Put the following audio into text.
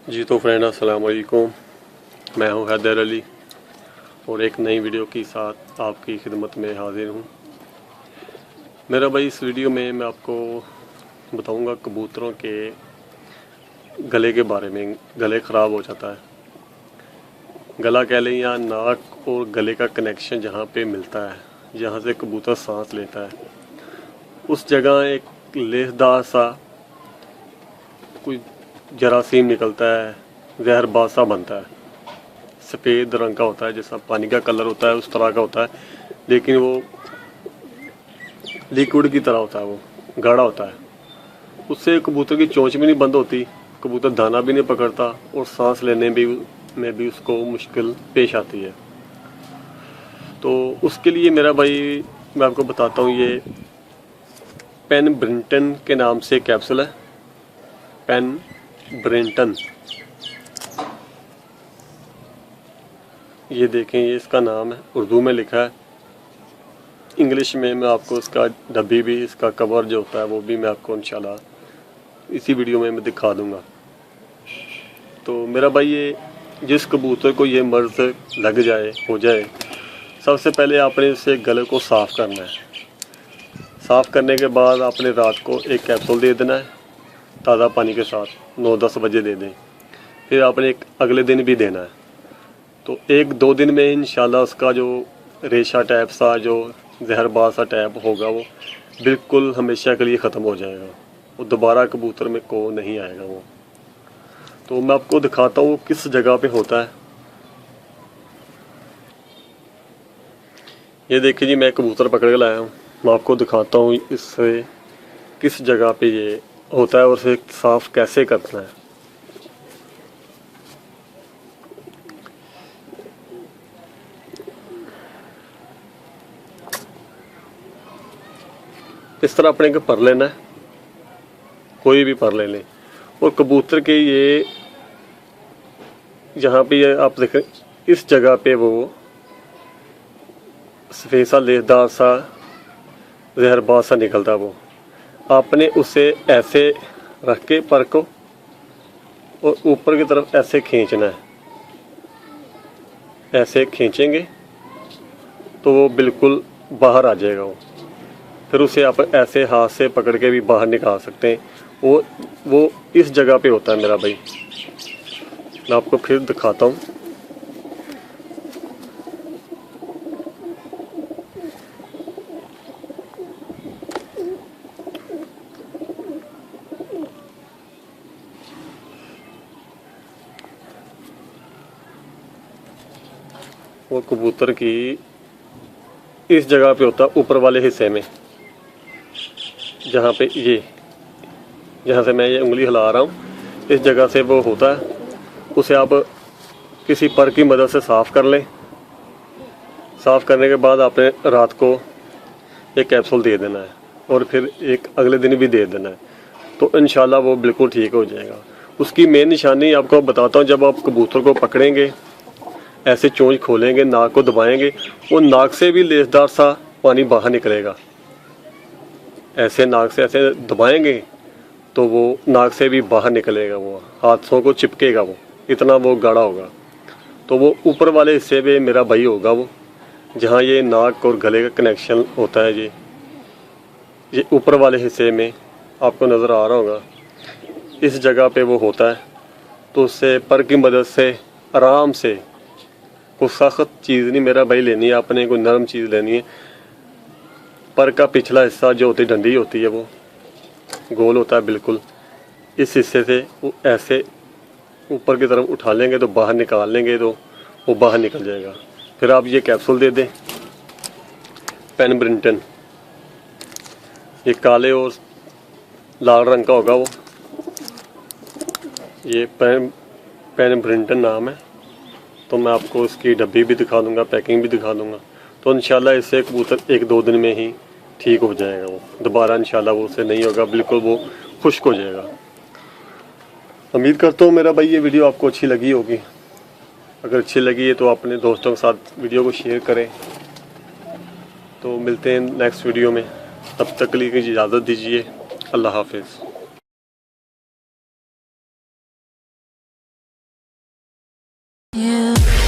जी तो फ्रेंड अस्सलाम वालेकुम, मैं हूं हैदर अली और एक नई वीडियो के साथ आपकी खिदमत में हाजिर हूं। मेरा भाई इस वीडियो में मैं आपको बताऊंगा कबूतरों के गले के बारे में। गले ख़राब हो जाता है, गला कह लें या नाक और गले का कनेक्शन जहां पे मिलता है, जहां से कबूतर सांस लेता है, उस जगह एक लेसदार सा कोई जरासीम निकलता है, जहरबाज सा बनता है। सफ़ेद रंग का होता है, जैसा पानी का कलर होता है उस तरह का होता है, लेकिन वो लिक्विड की तरह होता है, वो गाढ़ा होता है। उससे कबूतर की चोंच भी नहीं बंद होती, कबूतर दाना भी नहीं पकड़ता और सांस लेने में भी उसको मुश्किल पेश आती है। तो उसके लिए मेरा भाई मैं आपको बताता हूँ, ये पेन ब्रिंटन के नाम से कैप्सूल है। पेन ब्रिंटन, ये देखें, ये इसका नाम है, उर्दू में लिखा है। इंग्लिश में मैं आपको इसका डब्बी भी, इसका कवर जो होता है वो भी मैं आपको इंशाल्लाह इसी वीडियो में मैं दिखा दूंगा। तो मेरा भाई ये जिस कबूतर को ये मर्ज लग जाए, हो जाए, सबसे पहले आपने इसे गले को साफ़ करना है। साफ़ करने के बाद आपने रात को एक कैप्सूल दे देना है ताज़ा पानी के साथ, 9-10 बजे दे दें। फिर आपने एक अगले दिन भी देना है। तो 1-2 दिन में इंशाल्लाह उसका जो रेशा टाइप सा, जो जहरबाज सा टाइप होगा, वो बिल्कुल हमेशा के लिए ख़त्म हो जाएगा। वो दोबारा कबूतर में को नहीं आएगा वो। तो मैं आपको दिखाता हूँ किस जगह पे होता है। ये देखिए जी, मैं कबूतर पकड़ के लाया हूँ, मैं आपको दिखाता हूँ इससे किस जगह पे ये होता है और उसे साफ़ कैसे करना है। इस तरह अपने को पर लेना है, कोई भी पर ले लें। और कबूतर के ये जहाँ पे ये आप देखें, इस जगह पे वो सफ़ेद सा लेसदार सा जहरबाज सा निकलता है। वो आपने उसे ऐसे रख के पर को और ऊपर की तरफ ऐसे खींचना है। ऐसे खींचेंगे तो वो बिल्कुल बाहर आ जाएगा वो। फिर उसे आप ऐसे हाथ से पकड़ के भी बाहर निकाल सकते हैं। वो इस जगह पे होता है मेरा भाई। मैं आपको फिर दिखाता हूँ। वो कबूतर की इस जगह पे होता है, ऊपर वाले हिस्से में, जहाँ पे ये, जहाँ से मैं ये उंगली हिला रहा हूँ, इस जगह से वो होता है। उसे आप किसी पर की मदद से साफ़ कर लें। साफ़ करने के बाद आपने रात को एक कैप्सूल दे देना है और फिर एक अगले दिन भी दे देना है। तो इंशाल्लाह वो बिल्कुल ठीक हो जाएगा। उसकी मेन निशानी आपको बताता हूँ। जब आप कबूतर को पकड़ेंगे, ऐसे चोंच खोलेंगे, नाक को दबाएंगे, वो नाक से भी लेसदार सा पानी बाहर निकलेगा। ऐसे नाक से ऐसे दबाएंगे तो वो नाक से भी बाहर निकलेगा, वो हाथों को चिपकेगा, वो इतना वो गाढ़ा होगा। तो वो ऊपर वाले हिस्से पे मेरा भाई होगा, वो जहाँ ये नाक और गले का कनेक्शन होता है, ये ऊपर वाले हिस्से में आपको नज़र आ रहा होगा, इस जगह पे वो होता है। तो उससे पर की मदद से आराम से, कोई सख्त चीज़ नहीं मेरा भाई लेनी है आपने, कोई नरम चीज़ लेनी है। पर का पिछला हिस्सा जो होती डंडी होती है, वो गोल होता है बिल्कुल, इस हिस्से से वो ऐसे ऊपर की तरफ उठा लेंगे तो बाहर निकाल लेंगे तो वो बाहर निकल जाएगा। फिर आप ये कैप्सूल दे दें, पेन ब्रिंटन, ये काले और लाल रंग का होगा वो। ये पेन ब्रिंटन नाम है। तो मैं आपको इसकी डब्बी भी दिखा दूंगा, पैकिंग भी दिखा दूंगा। तो इंशाल्लाह इससे कबूतर 1-2 दिन में ही ठीक हो जाएगा। वो दोबारा इंशाल्लाह वो उससे नहीं होगा, बिल्कुल वो खुश्क हो जाएगा। उम्मीद करता हूँ मेरा भाई ये वीडियो आपको अच्छी लगी होगी। अगर अच्छी लगी है तो अपने दोस्तों के साथ वीडियो को शेयर करें। तो मिलते हैं नेक्स्ट वीडियो में, तब तक के लिए इजाज़त दीजिए। अल्लाह हाफिज़। you.